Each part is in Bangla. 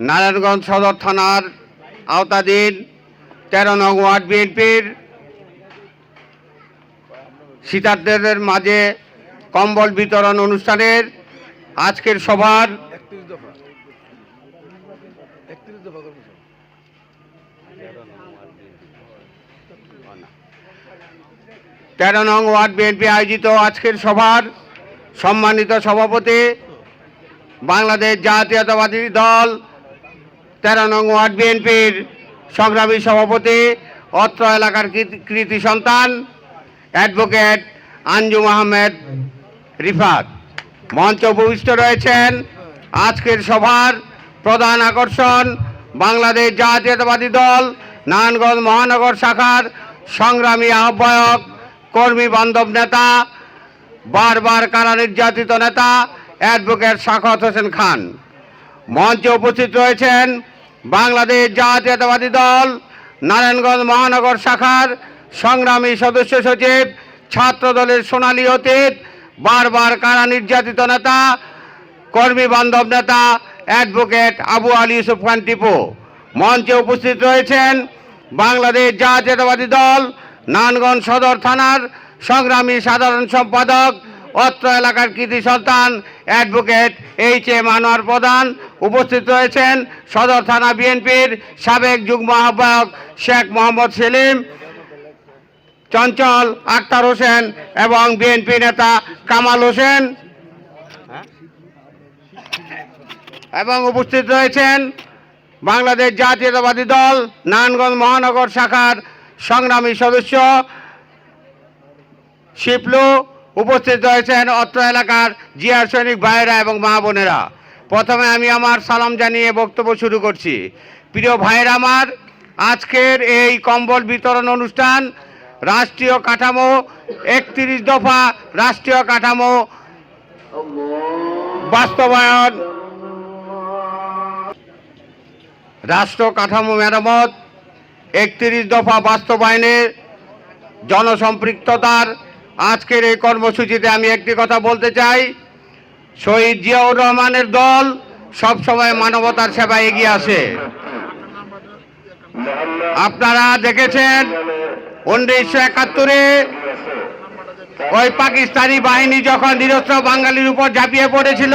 নারায়ণগঞ্জ সদর থানার আওতাধীন ১৩ নং ওয়ার্ড বিএনপির শীতার্থীদের মাঝে কম্বল বিতরণ অনুষ্ঠানের আজকের সভার ১৩ নং ওয়ার্ড বিএনপি আয়োজিত আজকের সভার সম্মানিত সভাপতি বাংলাদেশ জাতীয়তাবাদী দল ১৩ নং ওয়ার্ড বিএনপির সংগ্রামী সভাপতি অত্র এলাকার কৃতি সন্তান অ্যাডভোকেট আঞ্জুম আহমেদ রিফাত মঞ্চে উপবিষ্ট রয়েছেন। আজকের সভার প্রধান আকর্ষণ বাংলাদেশ জাতীয়তাবাদী দল নারায়ণগঞ্জ মহানগর শাখার সংগ্রামী আহ্বায়ক কর্মী বান্ধব নেতা বারবার কারা নির্যাতিত নেতা অ্যাডভোকেট সাখাওয়াত হোসেন খান। মঞ্চে উপস্থিত রয়েছেন বাংলাদেশ জাতীয়তাবাদী দল নারায়ণগঞ্জ মহানগর শাখার সংগ্রামী সদস্য সচিব ছাত্র দলের সোনালী অতীত বারবার কারা নির্যাতিত নেতা কর্মী বান্ধব নেতা অ্যাডভোকেট আবু আলী ইউসুফ খান টিপু। মঞ্চে উপস্থিত রয়েছেন বাংলাদেশ জাতীয়তাবাদী দল নারায়ণগঞ্জ সদর থানার সংগ্রামী সাধারণ সম্পাদক অত্র এলাকার কৃতি সন্তান অ্যাডভোকেট এইচ.এম. আনোয়ার প্রধান। উপস্থিত রয়েছেন সদর থানা বিএনপির সাবেক যুগ্ম আহ্বায়ক শেখ মোহাম্মদ সেলিম, চঞ্চল আক্তার হোসেন এবং বিএনপি নেতা কামাল হোসেন। এবং উপস্থিত রয়েছেন বাংলাদেশ জাতীয়তাবাদী দল নারায়ণগঞ্জ মহানগর শাখার সংগ্রামী সদস্য শিপলু। উপস্থিত রয়েছেন অত্র এলাকার জিয়ার সৈনিক ভাইয়েরা এবং মা বোনেরা। প্রথমে আমি আমার সালাম জানিয়ে বক্তব্য শুরু করছি। প্রিয় ভাইয়েরা আমার, আজকের এই কম্বল বিতরণ অনুষ্ঠান রাষ্ট্রীয় কাঠামো ৩১ দফা রাষ্ট্রীয় কাঠামো বাস্তবায়ন, রাষ্ট্র কাঠামো মেরামত ৩১ দফা বাস্তবায়নের জনসম্পৃক্ততার আজকের এই কর্মসূচিতে আমি একটি কথা বলতে চাই। শহীদ জিয়াউর রহমানের দল সবসময় মানবতার সেবায় এগিয়ে আসে। আপনারা দেখেছেন ১৯৭১-এ ওই পাকিস্তানি বাহিনী যখন নিরস্ত্র বাঙালির উপর ঝাঁপিয়ে পড়েছিল,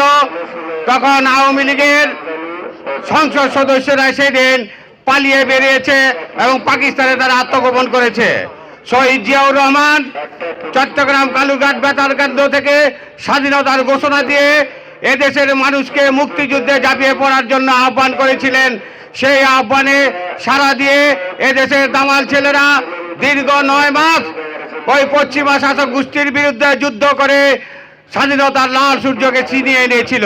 তখন আওয়ামী লীগের সংসদ সদস্যরা সেদিন পালিয়ে বেরিয়েছে এবং পাকিস্তানে তারা আত্মগোপন করেছে। শহীদ জিয়াউর রহমান চট্টগ্রাম কালুঘাট বেতার কেন্দ্র থেকে স্বাধীনতার ঘোষণা দিয়ে এদেশের মানুষকে মুক্তিযুদ্ধে ঝাঁপিয়ে পড়ার জন্য আহ্বান করেছিলেন। সেই আহ্বানে সাড়া দিয়ে এদেশের দামাল ছেলেরা দীর্ঘ ৯ মাস ওই পশ্চিমা শাসক গোষ্ঠীর বিরুদ্ধে যুদ্ধ করে স্বাধীনতার লাল সূর্যকে ছিনিয়ে এনেছিল।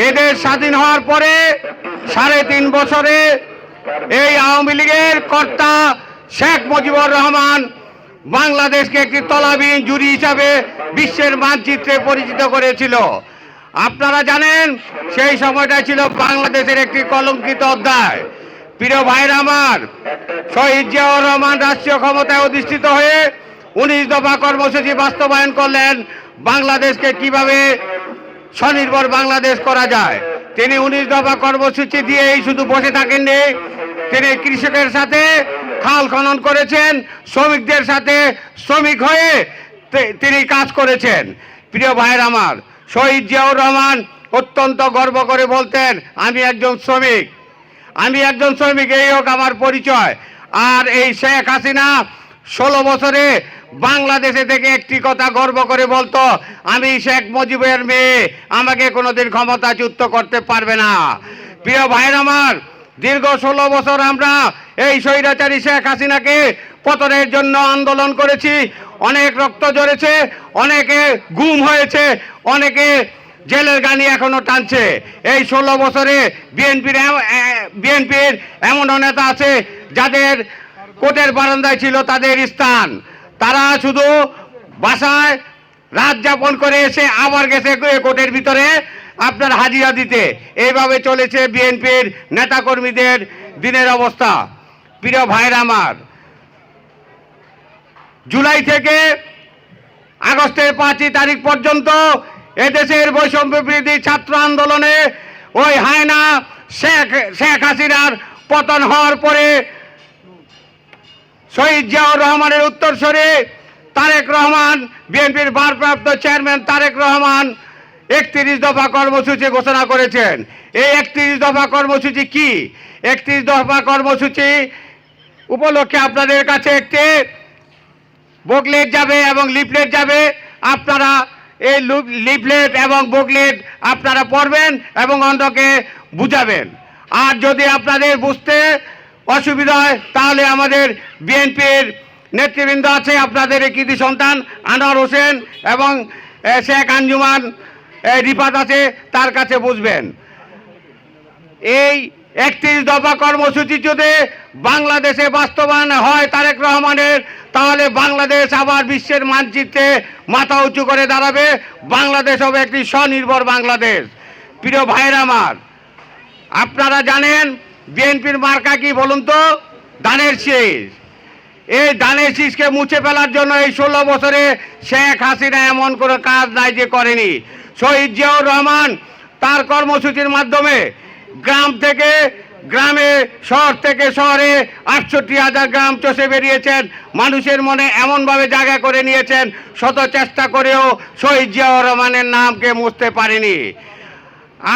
এদেশ স্বাধীন হওয়ার পরে ৩.৫ বছরে এই আওয়ামী লীগের কর্তা শেখ মুজিবুর রহমান বাংলাদেশকে একটি তলাবিহীন জুড়ি হিসাবে বিশ্বের মানচিত্রে পরিচিত করেছিল। আপনারা জানেন সেই সময়টা ছিল বাংলাদেশের একটি কলঙ্কিত অধ্যায়। প্রিয় ভাইরা আমার, শহীদ জিয়াউর রহমান রাষ্ট্রীয় ক্ষমতায় অধিষ্ঠিত হয়ে ১৯ দফা কর্মসূচি বাস্তবায়ন করলেন বাংলাদেশকে কিভাবে স্বনির্ভর বাংলাদেশ করা যায়। তিনি ১৯ দফা কর্মসূচি দিয়েই শুধু বসে থাকেননি, তিনি কৃষকের সাথে খাল খনন করেছেন, শ্রমিকদের সাথে শ্রমিক হয়ে তিনি কাজ করেছেন। প্রিয় ভাইয়ের আমার, শহীদ জিয়াউর রহমান অত্যন্ত গর্ব করে বলতেন, আমি একজন শ্রমিক, আমি একজন শ্রমিক, এই হোক আমার পরিচয়। আর এই শেখ হাসিনা ১৬ বছরে বাংলাদেশে থেকে একটি কথা গর্ব করে বলতো, আমি শেখ মুজিবের মেয়ে, আমাকে কোনোদিন ক্ষমতাচ্যুত করতে পারবে না। প্রিয় ভাইয়ের আমার, দীর্ঘ ১৬ বছর আমরা এই স্বৈরাচারী শেখ হাসিনাকে পতনের জন্য আন্দোলন করেছি। অনেক রক্ত ঝরেছে, অনেকে গুম হয়েছে, অনেকে জেলের গানি এখনো টানছে। এই ১৬ বছরে বিএনপির এমন নেতা আছে যাদের কোর্টের বারান্দায় ছিল তাদের স্থান। তারা শুধু বাসায় রাত যাপন করে এসে আবার গেছে কোর্টের ভিতরে আপনার হাজিরা দিতে। এইভাবে চলেছে বিএনপির নেতাকর্মীদের দিনের অবস্থা। প্রিয় ভাইরা আমার, জুলাই থেকে আগস্টের ৫ তারিখ পর্যন্ত এদেশের বৈষম্য বিরোধী ছাত্র আন্দোলনে ওই হায়না শেখ হাসিনার পতন হওয়ার পরে শহীদ জিয়াউর রহমানের উত্তরসূরি তারেক রহমান, বিএনপির ভারপ্রাপ্ত চেয়ারম্যান তারেক রহমান 31 দফা কর্মসূচি ঘোষণা করেছেন। এই 31 দফা কর্মসূচি কি? 31 দফা কর্মসূচি উপলক্ষে আপনাদের কাছে একটি বুকলেট যাবে এবং লিফলেট যাবে। আপনারা এই লিফলেট এবং বুকলেট আপনারা পড়বেন এবং অন্যকে বুঝাবেন। আর যদি আপনাদের বুঝতে অসুবিধা হয় তাহলে আমাদের বিএনপির নেতৃবৃন্দ আছে, আপনাদের কৃতি সন্তান আনোয়ার হোসেন এবং শেখ আঞ্জুমান রিফাত আছে, তার কাছে বুঝবেন। এই 31 দফা কর্মসূচি যদি বাংলাদেশে বাস্তবায়ন হয় তারেক রহমানের, তাহলে বাংলাদেশ আবার বিশ্বের মানচিত্রে মাথা উঁচু করে দাঁড়াবে। বাংলাদেশ হবে একটি স্বনির্ভর বাংলাদেশ। প্রিয় ভাইয়েরা আমার, আপনারা জানেন বিএনপির মার্কা কি বলুন তো? ধানের শীষ। এই ধানের শীষকে মুছে ফেলার জন্য এই 16 বছরে শেখ হাসিনা এমন কোনো কাজ নাই যে করেনি। শহীদ জিয়াউর রহমান তার কর্মসূচির মাধ্যমে গ্রাম থেকে গ্রামে, শহর থেকে শহরে 68,000 গ্রাম চষে বেরিয়েছেন। মানুষের মনে এমনভাবে জায়গা করে নিয়েছেন, শত চেষ্টা করেও শহীদ জিয়াউর রহমানের নামকে মুছতে পারেনি।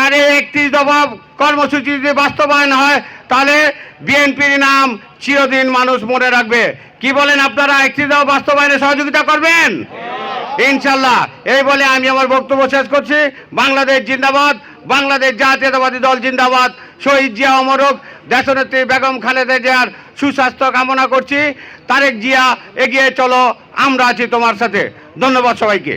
আর এই 31 দফা কর্মসূচি যদি বাস্তবায়ন হয় তাহলে বিএনপির নাম চিরদিন মানুষ মনে রাখবে। কি বলেন আপনারা? 31 দফা বাস্তবায়নে সহযোগিতা করবেন ইনশাল্লাহ। এই বলে আমি আমার বক্তব্য শেষ করছি। বাংলাদেশ জিন্দাবাদ, বাংলাদেশ জাতীয়তাবাদী দল জিন্দাবাদ। শহীদ জিয়া অমর হোক। দেশনেত্রী বেগম খালেদা জিয়ার সুস্বাস্থ্য কামনা করছি। তারেক জিয়া, এগিয়ে চলো, আমরা আছি তোমার সাথে। ধন্যবাদ সবাইকে।